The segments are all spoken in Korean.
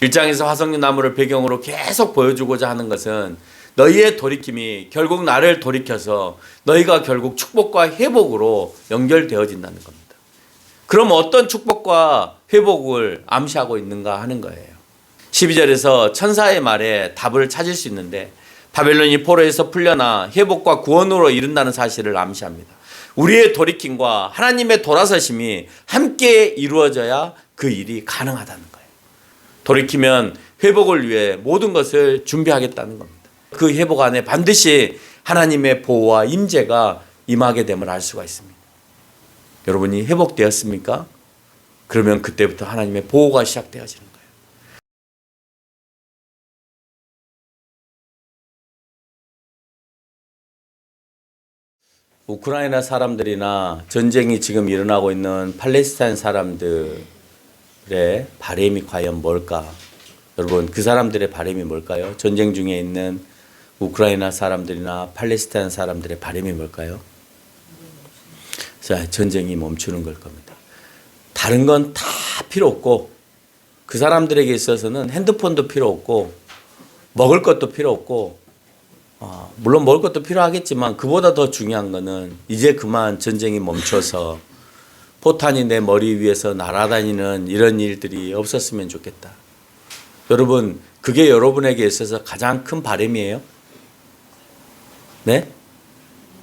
1장에서 화석류 나무를 배경으로 계속 보여주고자 하는 것은 너희의 돌이킴이 결국 나를 돌이켜서 너희가 결국 축복과 회복으로 연결되어진다는 겁니다. 그럼 어떤 축복과 회복을 암시하고 있는가 하는 거예요. 12절에서 천사의 말에 답을 찾을 수 있는데 바벨론이 포로에서 풀려나 회복과 구원으로 이른다는 사실을 암시합니다. 우리의 돌이킴과 하나님의 돌아서심이 함께 이루어져야 그 일이 가능하다는 거예요. 돌이키면 회복을 위해 모든 것을 준비하겠다는 겁니다. 그 회복 안에 반드시 하나님의 보호와 임재가 임하게 됨을 알 수가 있습니다. 여러분이 회복되었습니까? 그러면 그때부터 하나님의 보호가 시작되어지는 거예요. 우크라이나 사람들이나 전쟁이 지금 일어나고 있는 팔레스타인 사람들의 바람이 과연 뭘까? 여러분, 그 사람들의 바람이 뭘까요? 전쟁 중에 있는 우크라이나 사람들이나 팔레스타인 사람들의 바람이 뭘까요? 자, 전쟁이 멈추는 걸 겁니다. 다른 건 다 필요 없고 그 사람들에게 있어서는 핸드폰도 필요 없고 먹을 것도 필요 없고 물론 먹을 것도 필요하겠지만 그보다 더 중요한 거는 이제 그만 전쟁이 멈춰서 포탄이 내 머리 위에서 날아다니는 이런 일들이 없었으면 좋겠다. 여러분, 그게 여러분에게 있어서 가장 큰 바람이에요? 네?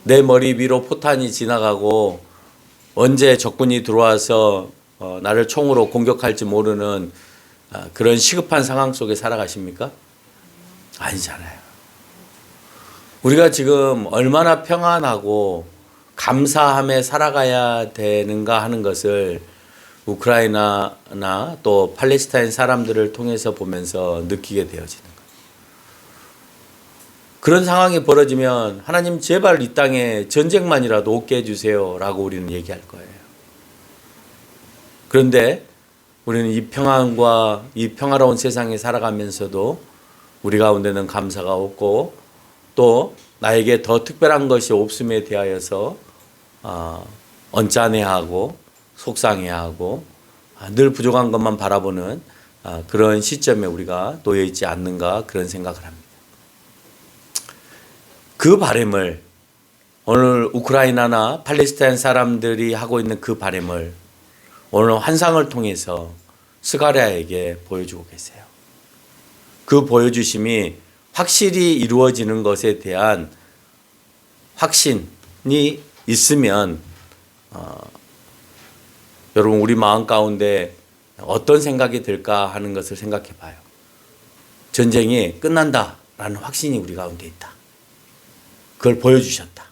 내 머리 위로 포탄이 지나가고 언제 적군이 들어와서 나를 총으로 공격할지 모르는 그런 시급한 상황 속에 살아가십니까? 아니잖아요. 우리가 지금 얼마나 평안하고 감사함에 살아가야 되는가 하는 것을 우크라이나나 또 팔레스타인 사람들을 통해서 보면서 느끼게 되어지는 거예요. 그런 상황이 벌어지면 하나님 제발 이 땅에 전쟁만이라도 없게 해주세요 라고 우리는 얘기할 거예요. 그런데 우리는 이 평안과 이 평화로운 세상에 살아가면서도 우리 가운데는 감사가 없고 또 나에게 더 특별한 것이 없음에 대하여서 언짢아하고 속상해하고 늘 부족한 것만 바라보는 그런 시점에 우리가 놓여 있지 않는가 그런 생각을 합니다. 그 바람을 오늘 우크라이나나 팔레스타인 사람들이 하고 있는 그 바람을 오늘 환상을 통해서 스가랴에게 보여주고 계세요. 그 보여주심이 확실히 이루어지는 것에 대한 확신이 있으면 여러분 우리 마음 가운데 어떤 생각이 들까 하는 것을 생각해 봐요. 전쟁이 끝난다라는 확신이 우리 가운데 있다. 그걸 보여주셨다.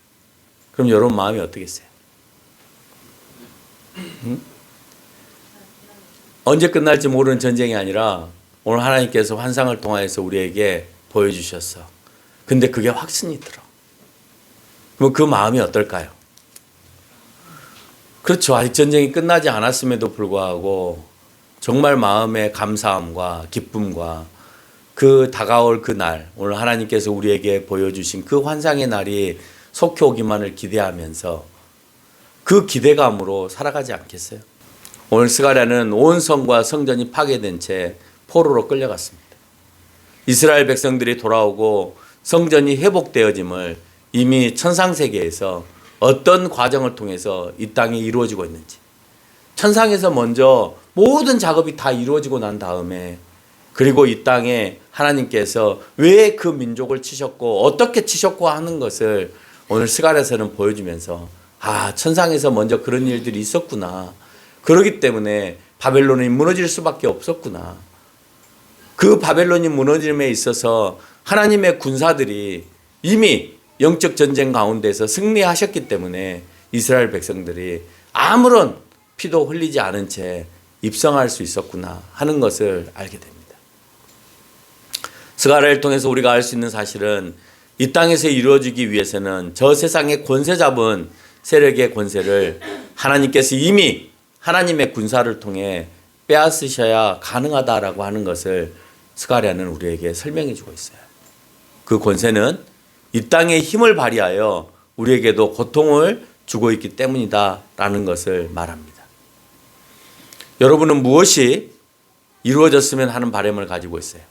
그럼 여러분 마음이 어떻겠어요? 언제 끝날지 모르는 전쟁이 아니라 오늘 하나님께서 환상을 통하여서 우리에게 보여주셨어. 근데 그게 확신이 들어. 그럼 그 마음이 어떨까요? 그렇죠. 아직 전쟁이 끝나지 않았음에도 불구하고 정말 마음의 감사함과 기쁨과 그 다가올 그 날, 오늘 하나님께서 우리에게 보여주신 그 환상의 날이 속히 오기만을 기대하면서 그 기대감으로 살아가지 않겠어요? 오늘 스가랴는 온 성과 성전이 파괴된 채 포로로 끌려갔습니다. 이스라엘 백성들이 돌아오고 성전이 회복되어짐을 이미 천상세계에서 어떤 과정을 통해서 이 땅에 이루어지고 있는지, 천상에서 먼저 모든 작업이 다 이루어지고 난 다음에 그리고 이 땅에 하나님께서 왜 그 민족을 치셨고 어떻게 치셨고 하는 것을 오늘 스가랴서는 보여주면서 천상에서 먼저 그런 일들이 있었구나. 그렇기 때문에 바벨론이 무너질 수밖에 없었구나. 그 바벨론이 무너짐에 있어서 하나님의 군사들이 이미 영적 전쟁 가운데서 승리하셨기 때문에 이스라엘 백성들이 아무런 피도 흘리지 않은 채 입성할 수 있었구나 하는 것을 알게 됩니다. 스가랴를 통해서 우리가 알 수 있는 사실은 이 땅에서 이루어지기 위해서는 저 세상의 권세 잡은 세력의 권세를 하나님께서 이미 하나님의 군사를 통해 빼앗으셔야 가능하다라고 하는 것을 스가랴는 우리에게 설명해 주고 있어요. 그 권세는 이 땅에 힘을 발휘하여 우리에게도 고통을 주고 있기 때문이다라는 것을 말합니다. 여러분은 무엇이 이루어졌으면 하는 바람을 가지고 있어요.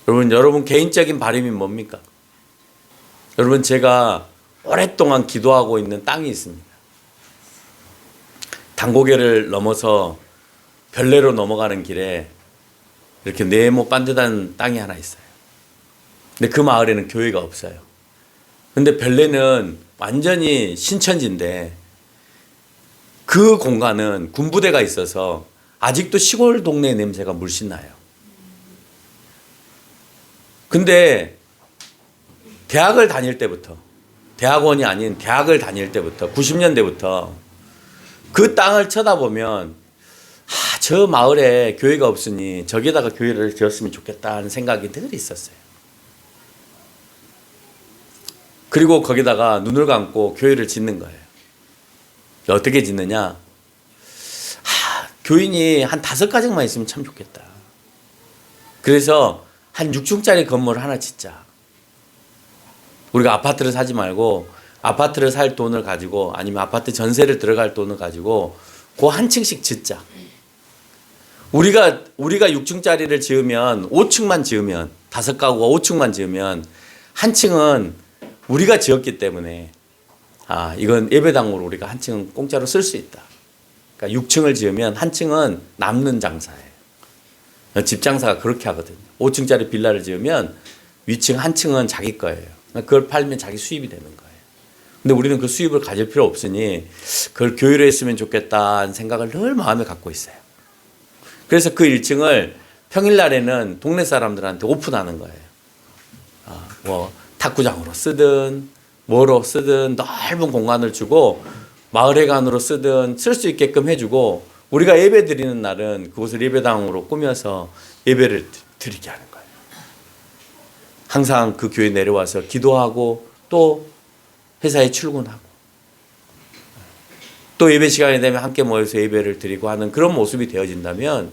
여러분 개인적인 바람이 뭡니까? 여러분 제가 오랫동안 기도하고 있는 땅이 있습니다. 당고개를 넘어서 별내로 넘어가는 길에 이렇게 네모 반듯한 땅이 하나 있어요. 근데 그 마을에는 교회가 없어요. 근데 별내는 완전히 신천지인데 그 공간은 군부대가 있어서 아직도 시골 동네 냄새가 물씬 나요. 근데 대학을 다닐 때부터, 대학원이 아닌 대학을 다닐 때부터 90년대부터 그 땅을 쳐다보면 저 마을에 교회가 없으니 저기다가 교회를 지었으면 좋겠다는 생각이 늘 있었어요. 그리고 거기다가 눈을 감고 교회를 짓는 거예요. 어떻게 짓느냐? 교인이 한 5가정만 있으면 참 좋겠다. 그래서 한 6층짜리 건물을 하나 짓자. 우리가 아파트를 사지 말고 아파트를 살 돈을 가지고 아니면 아파트 전세를 들어갈 돈을 가지고 그 한 층씩 짓자. 우리가 6층짜리를 지으면 5층만 지으면 5가구가 5층만 지으면 한 층은 우리가 지었기 때문에 이건 예배당으로 우리가 한 층은 공짜로 쓸 수 있다. 그러니까 6층을 지으면 한 층은 남는 장사예요. 집 장사가 그렇게 하거든요. 5층짜리 빌라를 지으면 위층 한 층은 자기 거예요. 그걸 팔면 자기 수입이 되는 거예요. 근데 우리는 그 수입을 가질 필요 없으니 그걸 교회로 했으면 좋겠다는 생각을 늘 마음에 갖고 있어요. 그래서 그 1층을 평일날에는 동네 사람들한테 오픈하는 거예요. 뭐 탁구장으로 쓰든 뭐로 쓰든 넓은 공간을 주고 마을회관으로 쓰든 쓸 수 있게끔 해주고 우리가 예배 드리는 날은 그곳을 예배당으로 꾸며서 예배를 드리게 하는 거예요. 항상 그 교회 내려와서 기도하고 또 회사에 출근하고 또 예배 시간이 되면 함께 모여서 예배를 드리고 하는 그런 모습이 되어진다면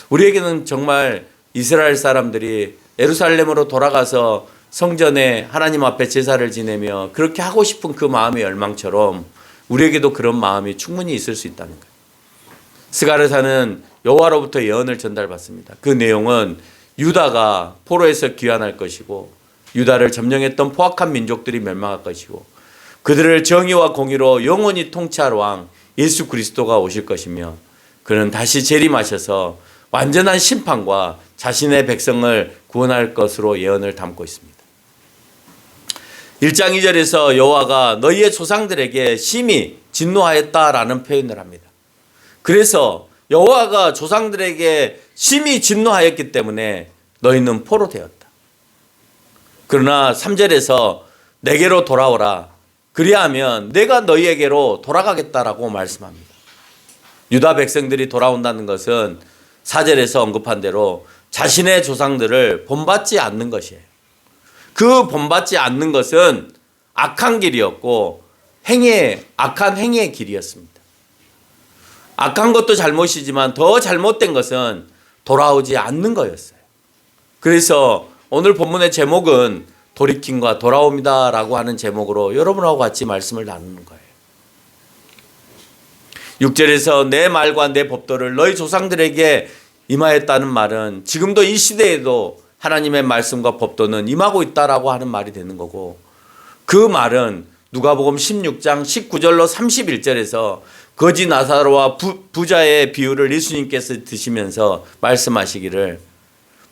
우리에게는 정말 이스라엘 사람들이 예루살렘으로 돌아가서 성전에 하나님 앞에 제사를 지내며 그렇게 하고 싶은 그 마음의 열망처럼 우리에게도 그런 마음이 충분히 있을 수 있다는 거예요. 스가랴사는 여호와로부터 예언을 전달받습니다. 그 내용은 유다가 포로에서 귀환할 것이고 유다를 점령했던 포악한 민족들이 멸망할 것이고 그들을 정의와 공의로 영원히 통치할 왕 예수 그리스도가 오실 것이며 그는 다시 재림하셔서 완전한 심판과 자신의 백성을 구원할 것으로 예언을 담고 있습니다. 1장 2절에서 여호와가 너희의 조상들에게 심히 진노하였다라는 표현을 합니다. 그래서 여호와가 조상들에게 심히 진노하였기 때문에 너희는 포로 되었다. 그러나 3절에서 내게로 돌아오라. 그리하면 내가 너희에게로 돌아가겠다라고 말씀합니다. 유다 백성들이 돌아온다는 것은 4절에서 언급한 대로 자신의 조상들을 본받지 않는 것이에요. 그 본받지 않는 것은 악한 길이었고 악한 행위의 길이었습니다. 악한 것도 잘못이지만 더 잘못된 것은 돌아오지 않는 거였어요. 그래서 오늘 본문의 제목은 돌이킴과 돌아옵니다라고 하는 제목으로 여러분하고 같이 말씀을 나누는 거예요. 6절에서 내 말과 내 법도를 너희 조상들에게 임하였다는 말은 지금도 이 시대에도 하나님의 말씀과 법도는 임하고 있다라고 하는 말이 되는 거고 그 말은 누가복음 16장 19절로 31절에서 거지 나사로와 부자의 비유를 예수님께서 드시면서 말씀하시기를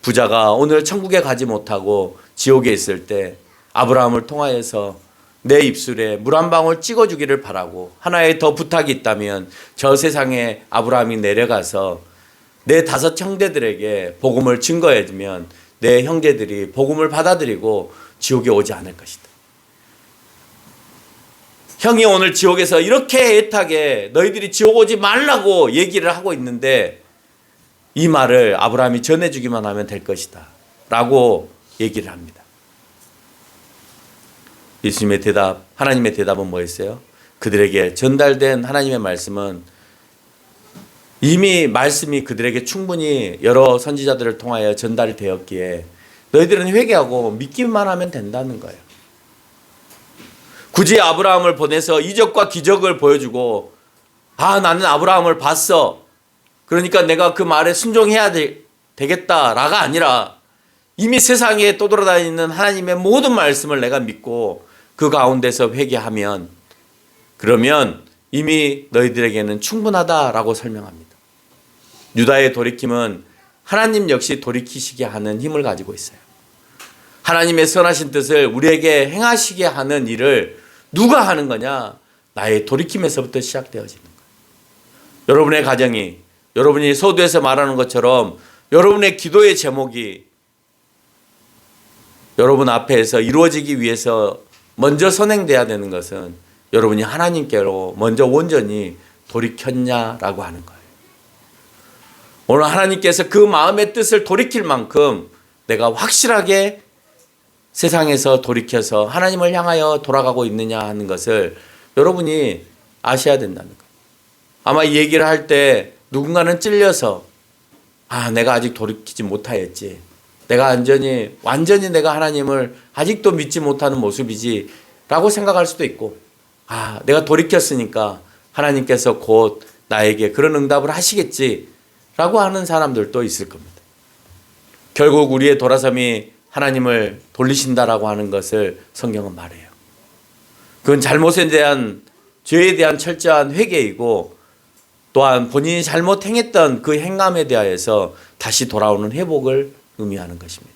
부자가 오늘 천국에 가지 못하고 지옥에 있을 때 아브라함을 통하여서 내 입술에 물 한 방울 찍어주기를 바라고 하나의 더 부탁이 있다면 저 세상에 아브라함이 내려가서 내 5 형제들에게 복음을 증거해주면 내 형제들이 복음을 받아들이고 지옥에 오지 않을 것이다. 형이 오늘 지옥에서 이렇게 애타게 너희들이 지옥 오지 말라고 얘기를 하고 있는데 이 말을 아브라함이 전해주기만 하면 될 것이다 라고 얘기를 합니다. 예수님의 대답, 하나님의 대답은 뭐였어요? 그들에게 전달된 하나님의 말씀은 이미 말씀이 그들에게 충분히 여러 선지자들을 통하여 전달이 되었기에 너희들은 회개하고 믿기만 하면 된다는 거예요. 굳이 아브라함을 보내서 이적과 기적을 보여주고 나는 아브라함을 봤어. 그러니까 내가 그 말에 순종해야 되겠다라가 아니라 이미 세상에 떠돌아다니는 하나님의 모든 말씀을 내가 믿고 그 가운데서 회개하면 그러면 이미 너희들에게는 충분하다라고 설명합니다. 유다의 돌이킴은 하나님 역시 돌이키시게 하는 힘을 가지고 있어요. 하나님의 선하신 뜻을 우리에게 행하시게 하는 일을 누가 하는 거냐? 나의 돌이킴에서부터 시작되어지는 거예요. 여러분의 가정이, 여러분이 서두에서 말하는 것처럼 여러분의 기도의 제목이 여러분 앞에서 이루어지기 위해서 먼저 선행돼야 되는 것은 여러분이 하나님께로 먼저 온전히 돌이켰냐라고 하는 거예요. 오늘 하나님께서 그 마음의 뜻을 돌이킬 만큼 내가 확실하게 세상에서 돌이켜서 하나님을 향하여 돌아가고 있느냐 하는 것을 여러분이 아셔야 된다는 거예요. 아마 이 얘기를 할 때 누군가는 찔려서 내가 아직 돌이키지 못하였지. 내가 완전히 내가 하나님을 아직도 믿지 못하는 모습이지 라고 생각할 수도 있고 내가 돌이켰으니까 하나님께서 곧 나에게 그런 응답을 하시겠지 라고 하는 사람들도 있을 겁니다. 결국 우리의 돌아섬이 하나님을 돌리신다라고 하는 것을 성경은 말해요. 그건 잘못에 대한 죄에 대한 철저한 회개이고 또한 본인이 잘못 행했던 그 행함에 대하여서 다시 돌아오는 회복을 의미하는 것입니다.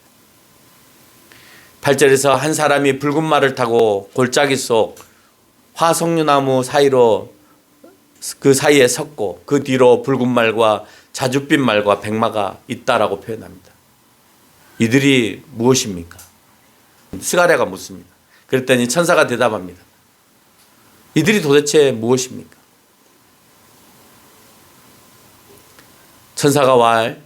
8절에서 한 사람이 붉은 말을 타고 골짜기 속 화석류나무 사이로 그 사이에 섰고 그 뒤로 붉은 말과 자줏빛 말과 백마가 있다라고 표현합니다. 이들이 무엇입니까? 스가랴가 묻습니다. 그랬더니 천사가 대답합니다. 이들이 도대체 무엇입니까? 천사가 왈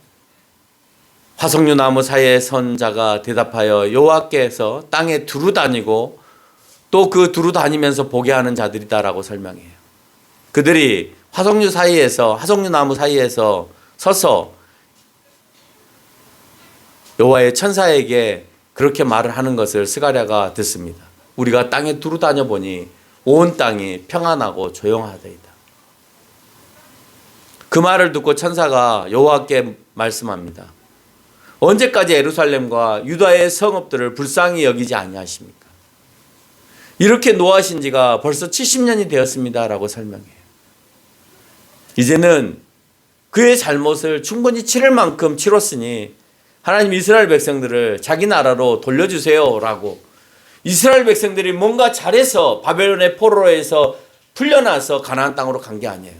화석류나무 사이에 선 자가 대답하여 여호와께서 땅에 두루 다니고 또 그 두루 다니면서 보게 하는 자들이다라고 설명해요. 그들이 화석류나무 사이에서 서서 여호와의 천사에게 그렇게 말을 하는 것을 스가랴가 듣습니다. 우리가 땅에 두루 다녀보니 온 땅이 평안하고 조용하더이다. 그 말을 듣고 천사가 여호와께 말씀합니다. 언제까지 예루살렘과 유다의 성읍들을 불쌍히 여기지 아니하십니까? 이렇게 노하신 지가 벌써 70년이 되었습니다라고 설명해요. 이제는 그의 잘못을 충분히 치를 만큼 치렀으니 하나님 이스라엘 백성들을 자기 나라로 돌려주세요라고 이스라엘 백성들이 뭔가 잘해서 바벨론의 포로에서 풀려나서 가나안 땅으로 간 게 아니에요.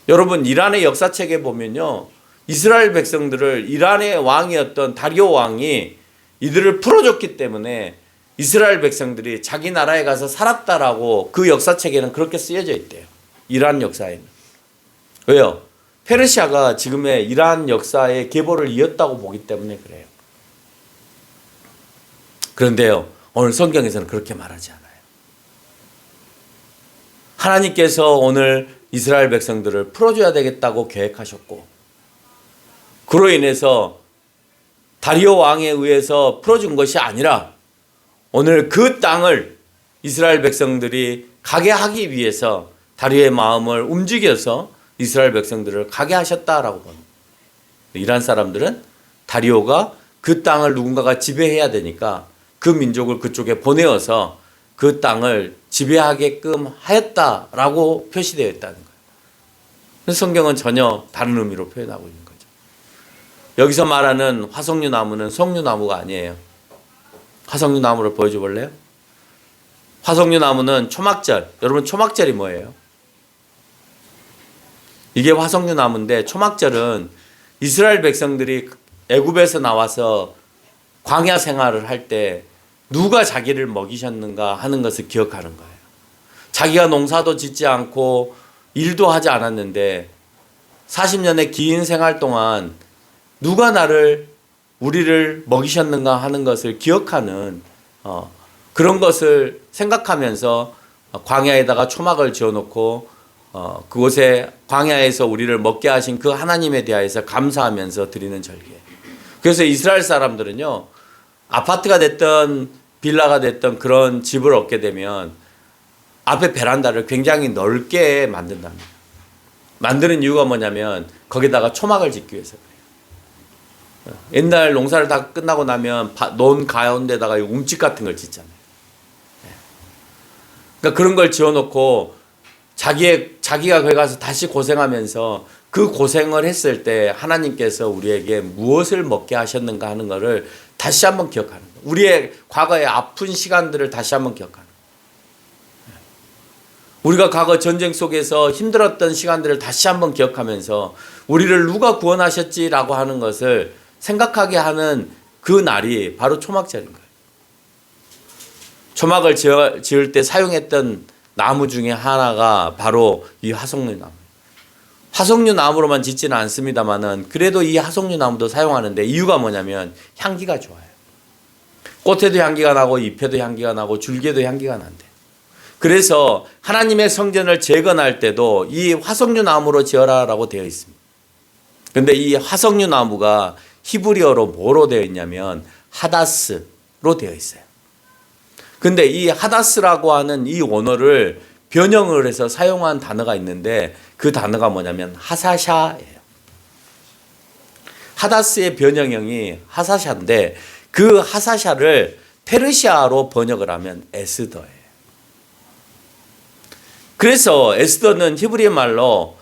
여러분 이란의 역사책에 보면요. 이스라엘 백성들을 이란의 왕이었던 다리오 왕이 이들을 풀어줬기 때문에 이스라엘 백성들이 자기 나라에 가서 살았다라고 그 역사책에는 그렇게 쓰여져 있대요. 이란 역사에는. 왜요? 페르시아가 지금의 이란 역사의 계보를 이었다고 보기 때문에 그래요. 그런데요, 오늘 성경에서는 그렇게 말하지 않아요. 하나님께서 오늘 이스라엘 백성들을 풀어줘야 되겠다고 계획하셨고, 그로 인해서 다리오 왕에 의해서 풀어준 것이 아니라 오늘 그 땅을 이스라엘 백성들이 가게 하기 위해서 다리오의 마음을 움직여서 이스라엘 백성들을 가게 하셨다라고 봅니다. 이란 사람들은 다리오가 그 땅을 누군가가 지배해야 되니까 그 민족을 그쪽에 보내어서 그 땅을 지배하게끔 하였다라고 표시되어 있다는 거예요. 그래서 성경은 전혀 다른 의미로 표현하고 있는 거죠. 여기서 말하는 화석류 나무는 석류나무가 아니에요. 화석류 나무를 보여줘 볼래요? 화석류 나무는 초막절. 여러분 초막절이 뭐예요? 이게 화석류 나무인데 초막절은 이스라엘 백성들이 애굽에서 나와서 광야 생활을 할 때 누가 자기를 먹이셨는가 하는 것을 기억하는 거예요. 자기가 농사도 짓지 않고 일도 하지 않았는데 40년의 긴 생활 동안 누가 우리를 먹이셨는가 하는 것을 기억하는 그런 것을 생각하면서 광야에다가 초막을 지어놓고 그곳에 광야에서 우리를 먹게 하신 그 하나님에 대하여서 감사하면서 드리는 절기예요. 그래서 이스라엘 사람들은요, 아파트가 됐던 빌라가 됐던 그런 집을 얻게 되면 앞에 베란다를 굉장히 넓게 만든답니다. 만드는 이유가 뭐냐면 거기다가 초막을 짓기 위해서 그래요. 옛날 농사를 다 끝나고 나면 논 가운데다가 움집 같은 걸 짓잖아요. 그러니까 그런 걸 지어놓고 자기가 거기 가서 다시 고생하면서 그 고생을 했을 때 하나님께서 우리에게 무엇을 먹게 하셨는가 하는 것을 다시 한번 기억하는 거예요. 우리의 과거의 아픈 시간들을 다시 한번 기억하는 거예요. 우리가 과거 전쟁 속에서 힘들었던 시간들을 다시 한번 기억하면서 우리를 누가 구원하셨지라고 하는 것을 생각하게 하는 그 날이 바로 초막절인 거예요. 초막을 지을 때 사용했던 나무 중에 하나가 바로 이 화석류 나무. 화석류 나무로만 짓지는 않습니다만은 그래도 이 화석류 나무도 사용하는데 이유가 뭐냐면 향기가 좋아요. 꽃에도 향기가 나고 잎에도 향기가 나고 줄기에도 향기가 난대. 그래서 하나님의 성전을 재건할 때도 이 화석류 나무로 지어라라고 되어 있습니다. 그런데 이 화석류 나무가 히브리어로 뭐로 되어 있냐면 하다스로 되어 있어요. 근데 이 하다스라고 하는 이 원어를 변형을 해서 사용한 단어가 있는데 그 단어가 뭐냐면 하사샤예요. 하다스의 변형형이 하사샤인데 그 하사샤를 페르시아로 번역을 하면 에스더예요. 그래서 에스더는 히브리 말로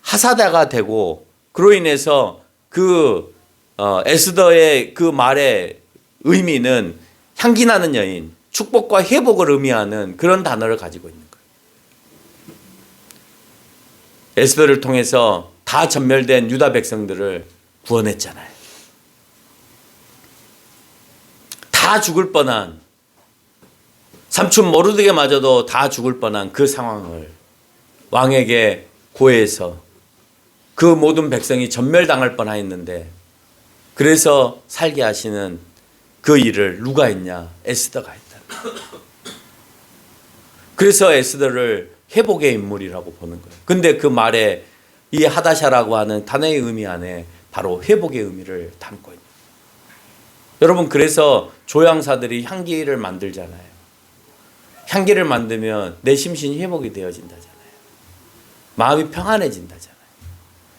하사다가 되고 그로 인해서 그 에스더의 그 말의 의미는 향기 나는 여인, 축복과 회복을 의미하는 그런 단어를 가지고 있는 거예요. 에스더를 통해서 다 전멸된 유다 백성들을 구원했잖아요. 다 죽을 뻔한 삼촌 모르드게마저도 다 죽을 뻔한 그 상황을 왕에게 고해서 그 모든 백성이 전멸당할 뻔하였는데 그래서 살게 하시는 그 일을 누가 했냐? 에스더가 했다. 그래서 에스더를 회복의 인물이라고 보는 거예요. 근데 그 말에 이 하다샤라고 하는 단어의 의미 안에 바로 회복의 의미를 담고 있는 거예요. 여러분 그래서 조향사들이 향기를 만들잖아요. 향기를 만들면 내 심신이 회복이 되어진다잖아요. 마음이 평안해진다잖아요.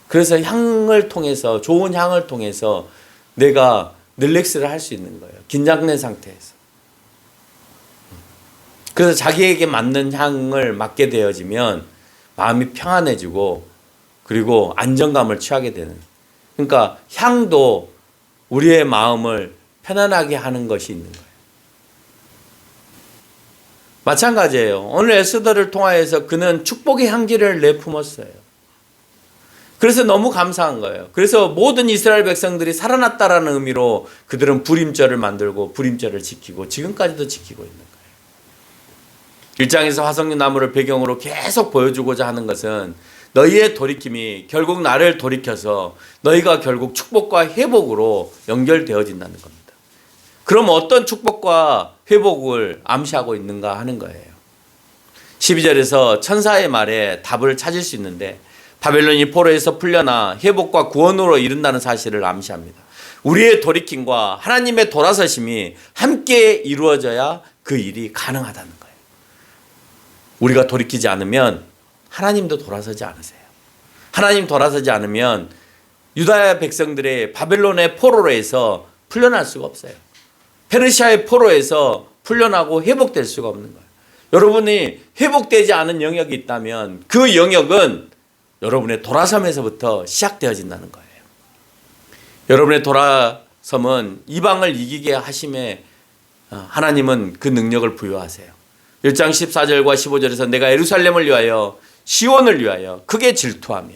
그래서 향을 통해서 좋은 향을 통해서 내가 릴렉스를 할 수 있는 거예요. 긴장된 상태에서. 그래서 자기에게 맞는 향을 맡게 되어지면 마음이 평안해지고 그리고 안정감을 취하게 되는. 그러니까 향도 우리의 마음을 편안하게 하는 것이 있는 거예요. 마찬가지예요. 오늘 에스더를 통하여서 그는 축복의 향기를 내뿜었어요. 그래서 너무 감사한 거예요. 그래서 모든 이스라엘 백성들이 살아났다라는 의미로 그들은 불임절을 만들고 불임절을 지키고 지금까지도 지키고 있는 거예요. 1장에서 화석류 나무를 배경으로 계속 보여주고자 하는 것은 너희의 돌이킴이 결국 나를 돌이켜서 너희가 결국 축복과 회복으로 연결되어진다는 겁니다. 그럼 어떤 축복과 회복을 암시하고 있는가 하는 거예요. 12절에서 천사의 말에 답을 찾을 수 있는데 바벨론이 포로에서 풀려나 회복과 구원으로 이른다는 사실을 암시합니다. 우리의 돌이킴과 하나님의 돌아서심이 함께 이루어져야 그 일이 가능하다는 거예요. 우리가 돌이키지 않으면 하나님도 돌아서지 않으세요. 하나님 돌아서지 않으면 유다 백성들의 바벨론의 포로로에서 풀려날 수가 없어요. 페르시아의 포로에서 풀려나고 회복될 수가 없는 거예요. 여러분이 회복되지 않은 영역이 있다면 그 영역은 여러분의 돌아섬에서부터 시작되어진다는 거예요. 여러분의 돌아섬은 이방을 이기게 하심에 하나님은 그 능력을 부여하세요. 1장 14절과 15절에서 내가 예루살렘을 위하여 시온을 위하여 크게 질투하며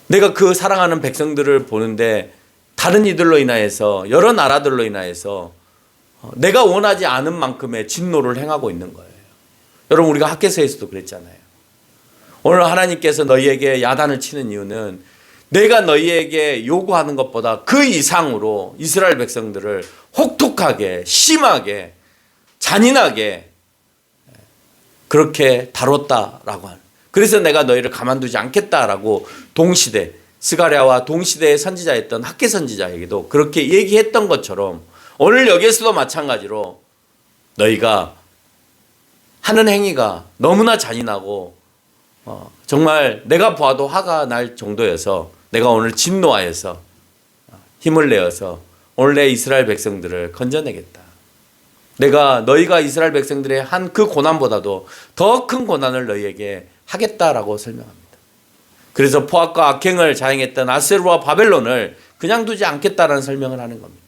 내가 그 사랑하는 백성들을 보는데 다른 이들로 인하여서 여러 나라들로 인하여서 내가 원하지 않은 만큼의 진노를 행하고 있는 거예요. 여러분 우리가 학개서에서도 그랬잖아요. 오늘 하나님께서 너희에게 야단을 치는 이유는 내가 너희에게 요구하는 것보다 그 이상으로 이스라엘 백성들을 혹독하게 심하게 잔인하게 그렇게 다뤘다라고 하는. 그래서 내가 너희를 가만두지 않겠다라고 동시대 스가랴와 동시대의 선지자였던 학개 선지자에게도 그렇게 얘기했던 것처럼 오늘 여기에서도 마찬가지로 너희가 하는 행위가 너무나 잔인하고 정말 내가 봐도 화가 날 정도여서 내가 오늘 진노하여서 힘을 내어서 오늘 내 이스라엘 백성들을 건져내겠다. 내가 너희가 이스라엘 백성들의 한 그 고난보다도 더 큰 고난을 너희에게 하겠다라고 설명합니다. 그래서 포악과 악행을 자행했던 아세르와 바벨론을 그냥 두지 않겠다라는 설명을 하는 겁니다.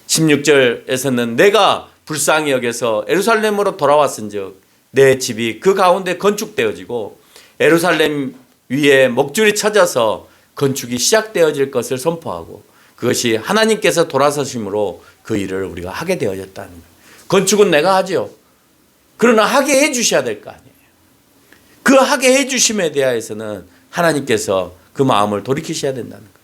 16절에서는 내가 불쌍히 여겨서 예루살렘으로 돌아왔은즉 내 집이 그 가운데 건축되어지고 예루살렘 위에 먹줄이 쳐져서 건축이 시작되어질 것을 선포하고 그것이 하나님께서 돌아서심으로 그 일을 우리가 하게 되어졌다는 거예요. 건축은 내가 하죠. 그러나 하게 해 주셔야 될 거 아니에요. 그 하게 해 주심에 대하여서는 하나님께서 그 마음을 돌이키셔야 된다는 거예요.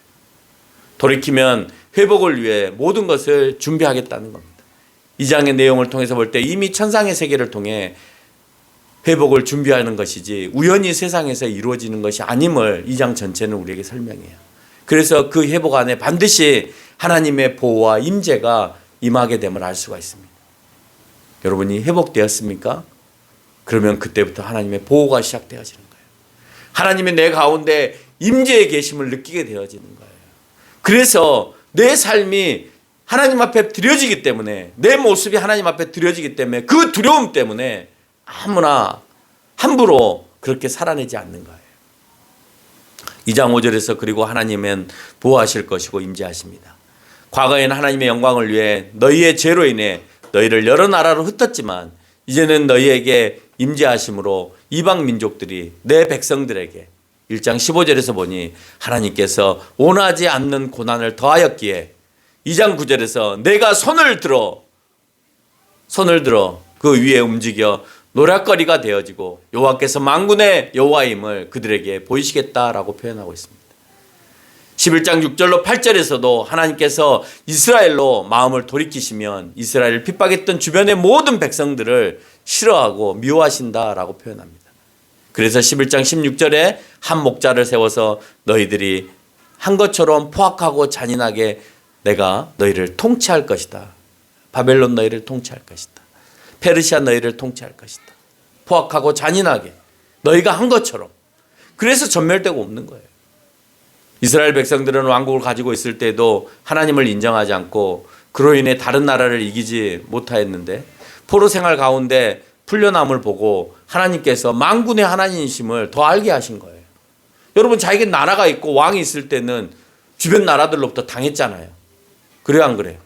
돌이키면 회복을 위해 모든 것을 준비하겠다는 겁니다. 이 장의 내용을 통해서 볼 때 이미 천상의 세계를 통해 회복을 준비하는 것이지 우연히 세상에서 이루어지는 것이 아님을 이 장 전체는 우리에게 설명해요. 그래서 그 회복 안에 반드시 하나님의 보호와 임재가 임하게 됨을 알 수가 있습니다. 여러분이 회복되었습니까? 그러면 그때부터 하나님의 보호가 시작되어지는 거예요. 하나님의 내 가운데 임재의 계심을 느끼게 되어지는 거예요. 그래서 내 삶이 하나님 앞에 드려지기 때문에 내 모습이 하나님 앞에 드려지기 때문에 그 두려움 때문에 아무나 함부로 그렇게 살아내지 않는 거예요. 2장 5절에서 그리고 하나님은 보호하실 것이고 임재하십니다. 과거에는 하나님의 영광을 위해 너희의 죄로 인해 너희를 여러 나라로 흩었지만 이제는 너희에게 임재하심으로 이방 민족들이 내 백성들에게 1장 15절에서 보니 하나님께서 원하지 않는 고난을 더하였기에 2장 9절에서 내가 손을 들어 그 위에 움직여 노략거리가 되어지고 여호와께서 만군의 여호와임을 그들에게 보이시겠다라고 표현하고 있습니다. 11장 6절로 8절에서도 하나님께서 이스라엘로 마음을 돌이키시면 이스라엘을 핍박했던 주변의 모든 백성들을 싫어하고 미워하신다라고 표현합니다. 그래서 11장 16절에 한 목자를 세워서 너희들이 한 것처럼 포악하고 잔인하게 내가 너희를 통치할 것이다. 바벨론 너희를 통치할 것이다. 페르시아 너희를 통치할 것이다. 포악하고 잔인하게 너희가 한 것처럼. 그래서 전멸되고 없는 거예요. 이스라엘 백성들은 왕국을 가지고 있을 때도 하나님을 인정하지 않고 그로 인해 다른 나라를 이기지 못하였는데 포로 생활 가운데 풀려남을 보고 하나님께서 만군의 하나님이심을 더 알게 하신 거예요. 여러분 자기게 나라가 있고 왕이 있을 때는 주변 나라들로부터 당했잖아요. 그래요 안 그래요?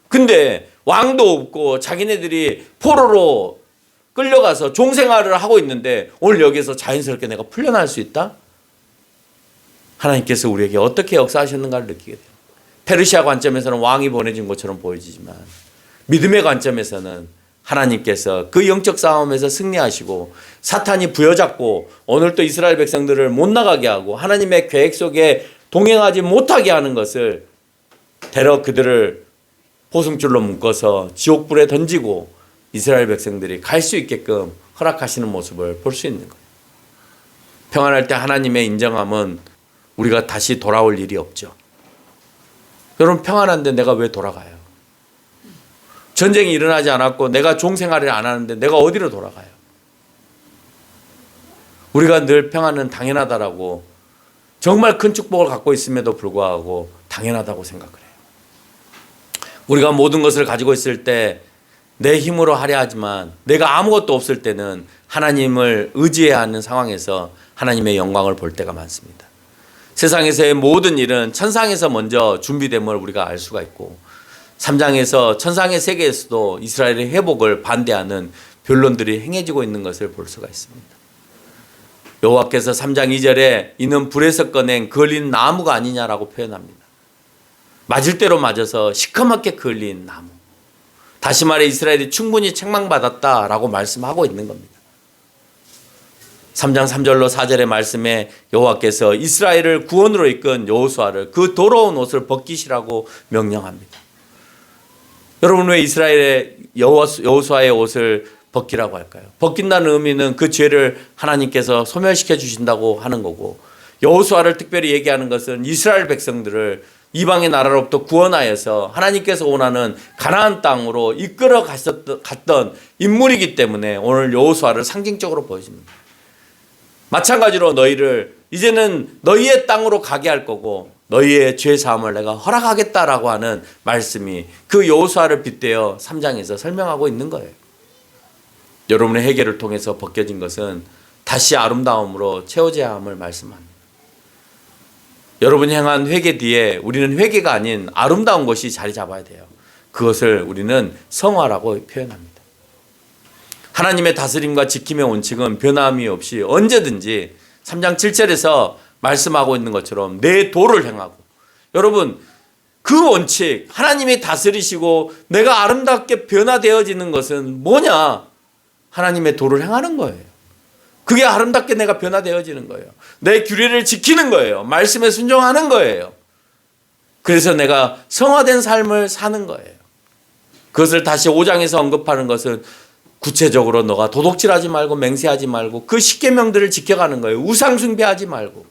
근데 왕도 없고 자기네들이 포로로 끌려가서 종생활을 하고 있는데 오늘 여기서 자연스럽게 내가 풀려날 수 있다? 하나님께서 우리에게 어떻게 역사하셨는가를 느끼게 돼요. 페르시아 관점에서는 왕이 보내진 것처럼 보여지지만 믿음의 관점에서는 하나님께서 그 영적 싸움에서 승리하시고 사탄이 부여잡고 오늘 또 이스라엘 백성들을 못 나가게 하고 하나님의 계획 속에 동행하지 못하게 하는 것을 대러 그들을 포승줄로 묶어서 지옥불에 던지고 이스라엘 백성들이 갈 수 있게끔 허락하시는 모습을 볼 수 있는 거예요. 평안할 때 하나님의 인정함은 우리가 다시 돌아올 일이 없죠. 여러분 평안한데 내가 왜 돌아가요? 전쟁이 일어나지 않았고 내가 종생활을 안 하는데 내가 어디로 돌아가요? 우리가 늘 평안은 당연하다라고 정말 큰 축복을 갖고 있음에도 불구하고 당연하다고 생각을 해요. 우리가 모든 것을 가지고 있을 때 내 힘으로 하려 하지만 내가 아무것도 없을 때는 하나님을 의지해야 하는 상황에서 하나님의 영광을 볼 때가 많습니다. 세상에서의 모든 일은 천상에서 먼저 준비됨을 우리가 알 수가 있고 3장에서 천상의 세계에서도 이스라엘의 회복을 반대하는 변론들이 행해지고 있는 것을 볼 수가 있습니다. 여호와께서 3장 2절에 이는 불에서 꺼낸 그을린 나무가 아니냐라고 표현합니다. 맞을 대로 맞아서 시커멓게 그을린 나무. 다시 말해 이스라엘이 충분히 책망받았다라고 말씀하고 있는 겁니다. 3장 3절로 4절의 말씀에 여호와께서 이스라엘을 구원으로 이끈 여호수아를 그 더러운 옷을 벗기시라고 명령합니다. 여러분 왜 이스라엘의 여호수아의 옷을 벗기라고 할까요? 벗긴다는 의미는 그 죄를 하나님께서 소멸시켜 주신다고 하는 거고 여호수아를 특별히 얘기하는 것은 이스라엘 백성들을 이방의 나라로부터 구원하여서 하나님께서 원하는 가나안 땅으로 이끌어 갔던 인물이기 때문에 오늘 여호수아를 상징적으로 보여줍니다. 마찬가지로 너희를 이제는 너희의 땅으로 가게 할 거고 너희의 죄 사함을 내가 허락하겠다라고 하는 말씀이 그 여호수아를 빗대어 3장에서 설명하고 있는 거예요. 여러분의 회개를 통해서 벗겨진 것은 다시 아름다움으로 채워져야 함을 말씀합니다. 여러분이 행한 회개 뒤에 우리는 회개가 아닌 아름다운 것이 자리 잡아야 돼요. 그것을 우리는 성화라고 표현합니다. 하나님의 다스림과 지킴의 원칙은 변함이 없이 언제든지 3장 7절에서 말씀하고 있는 것처럼 내 도를 행하고, 여러분 그 원칙, 하나님이 다스리시고 내가 아름답게 변화되어지는 것은 뭐냐? 하나님의 도를 행하는 거예요. 그게 아름답게 내가 변화되어지는 거예요. 내 규례를 지키는 거예요. 말씀에 순종하는 거예요. 그래서 내가 성화된 삶을 사는 거예요. 그것을 다시 5장에서 언급하는 것은 구체적으로 너가 도둑질하지 말고 맹세하지 말고 그 십계명들을 지켜가는 거예요. 우상 숭배하지 말고.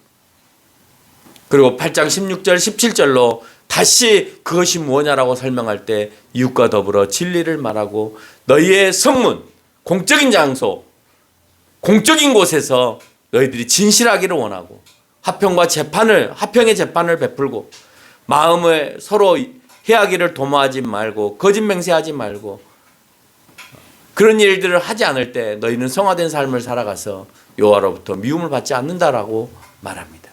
그리고 8장 16절 17절로 다시 그것이 무엇냐라고 설명할 때 이웃과 더불어 진리를 말하고 너희의 성문, 공적인 장소, 공적인 곳에서 너희들이 진실하기를 원하고 화평의 재판을 베풀고 마음을 서로 해하기를 도모하지 말고 거짓 맹세하지 말고 그런 일들을 하지 않을 때 너희는 성화된 삶을 살아가서 여호와로부터 미움을 받지 않는다라고 말합니다.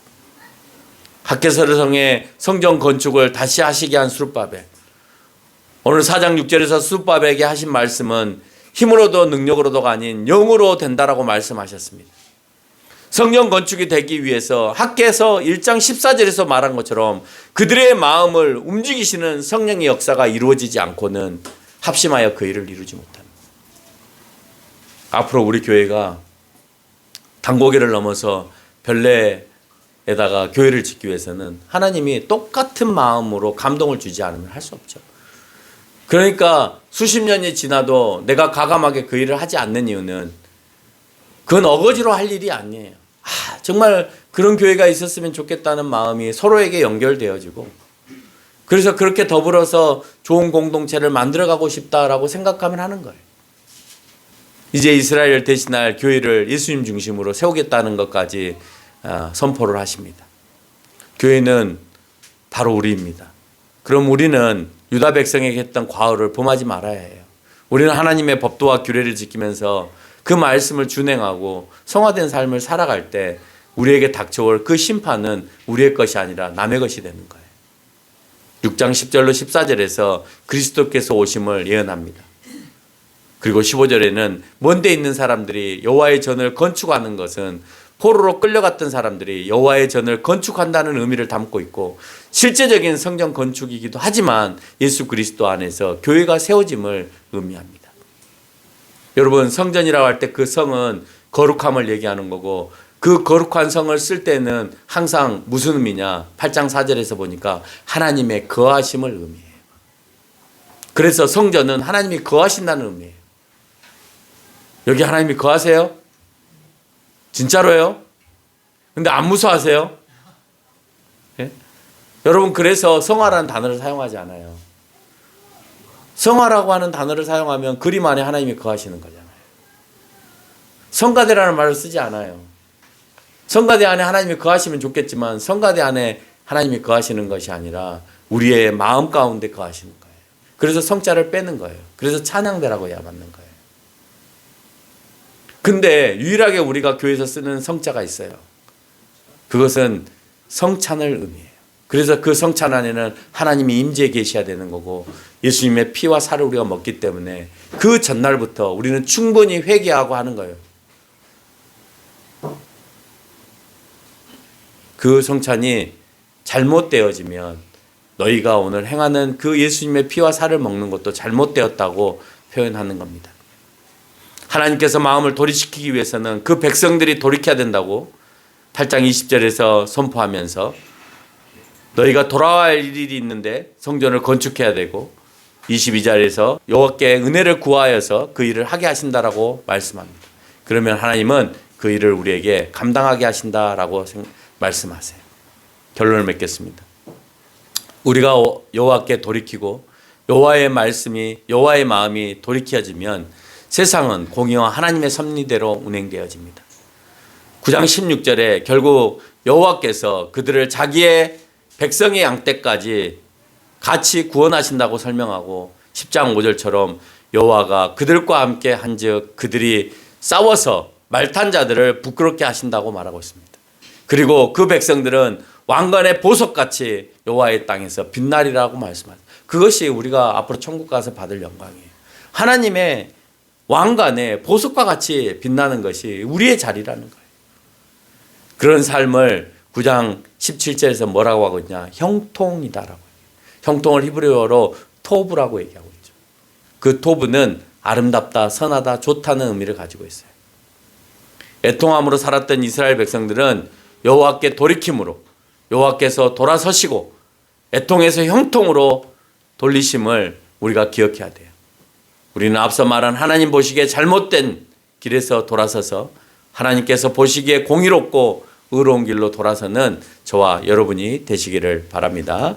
학개서성의 성전 건축을 다시 하시게 한 수르바벨, 오늘 4장 6절에서 수르바벨에게 하신 말씀은 힘으로도 능력으로도가 아닌 영으로 된다라고 말씀하셨습니다. 성전 건축이 되기 위해서 학개서 1장 14절에서 말한 것처럼 그들의 마음을 움직이시는 성령의 역사가 이루어지지 않고는 합심하여 그 일을 이루지 못합니다. 앞으로 우리 교회가 단고개를 넘어서 별내에다가 교회를 짓기 위해서는 하나님이 똑같은 마음으로 감동을 주지 않으면 할 수 없죠. 그러니까 수십 년이 지나도 내가 과감하게 그 일을 하지 않는 이유는 그건 어거지로 할 일이 아니에요. 정말 그런 교회가 있었으면 좋겠다는 마음이 서로에게 연결되어지고 그래서 그렇게 더불어서 좋은 공동체를 만들어가고 싶다라고 생각하면 하는 거예요. 이제 이스라엘 대신할 교회를 예수님 중심으로 세우겠다는 것까지 선포를 하십니다. 교회는 바로 우리입니다. 그럼 우리는 유다 백성에게 했던 과오를 범하지 말아야 해요. 우리는 하나님의 법도와 규례를 지키면서 그 말씀을 준행하고 성화된 삶을 살아갈 때 우리에게 닥쳐올 그 심판은 우리의 것이 아니라 남의 것이 되는 거예요. 6장 10절로 14절에서 그리스도께서 오심을 예언합니다. 그리고 15절에는 먼데 있는 사람들이 여호와의 전을 건축하는 것은 포로로 끌려갔던 사람들이 여호와의 전을 건축한다는 의미를 담고 있고 실제적인 성전 건축이기도 하지만 예수 그리스도 안에서 교회가 세워짐을 의미합니다. 여러분, 성전이라고 할 때 그 성은 거룩함을 얘기하는 거고 그 거룩한 성을 쓸 때는 항상 무슨 의미냐? 8장 4절에서 보니까 하나님의 거하심을 의미해요. 그래서 성전은 하나님이 거하신다는 의미예요. 여기 하나님이 거하세요? 진짜로요? 근데 안 무서워하세요? 예? 여러분, 그래서 성화라는 단어를 사용하지 않아요. 성화라고 하는 단어를 사용하면 그림 안에 하나님이 거하시는 거잖아요. 성가대라는 말을 쓰지 않아요. 성가대 안에 하나님이 거하시면 좋겠지만 성가대 안에 하나님이 거하시는 것이 아니라 우리의 마음 가운데 거하시는 거예요. 그래서 성자를 빼는 거예요. 그래서 찬양대라고 해야받는 거예요. 근데 유일하게 우리가 교회에서 쓰는 성자가 있어요. 그것은 성찬을 의미해요. 그래서 그 성찬 안에는 하나님이 임재해 계셔야 되는 거고 예수님의 피와 살을 우리가 먹기 때문에 그 전날부터 우리는 충분히 회개하고 하는 거예요. 그 성찬이 잘못되어지면 너희가 오늘 행하는 그 예수님의 피와 살을 먹는 것도 잘못되었다고 표현하는 겁니다. 하나님께서 마음을 돌이키기 위해서는 그 백성들이 돌이켜야 된다고 8장 20절에서 선포하면서 너희가 돌아와야 할 일이 있는데 성전을 건축해야 되고 22절에서 여호와께 은혜를 구하여서 그 일을 하게 하신다라고 말씀합니다. 그러면 하나님은 그 일을 우리에게 감당하게 하신다라고 말씀하세요. 결론을 맺겠습니다. 우리가 여호와께 돌이키고 여호와의 말씀이 여호와의 마음이 돌이켜지면 세상은 공의와 하나님의 섭리대로 운행되어집니다. 9장 16절에 결국 여호와께서 그들을 자기의 백성의 양떼까지 같이 구원하신다고 설명하고 10장 5절처럼 여호와가 그들과 함께 한즉 그들이 싸워서 말탄 자들을 부끄럽게 하신다고 말하고 있습니다. 그리고 그 백성들은 왕관의 보석같이 여호와의 땅에서 빛나리라고 말씀합니다. 그것이 우리가 앞으로 천국 가서 받을 영광이에요. 하나님의 왕관에 보석과 같이 빛나는 것이 우리의 자리라는 거예요. 그런 삶을 9장 17절에서 뭐라고 하고 있냐? 형통이다라고. 형통을 히브리어로 토브라고 얘기하고 있죠. 그 토브는 아름답다, 선하다, 좋다는 의미를 가지고 있어요. 애통함으로 살았던 이스라엘 백성들은 여호와께 돌이킴으로 여호와께서 돌아서시고 애통에서 형통으로 돌리심을 우리가 기억해야 돼요. 우리는 앞서 말한 하나님 보시기에 잘못된 길에서 돌아서서 하나님께서 보시기에 공의롭고 의로운 길로 돌아서는 저와 여러분이 되시기를 바랍니다.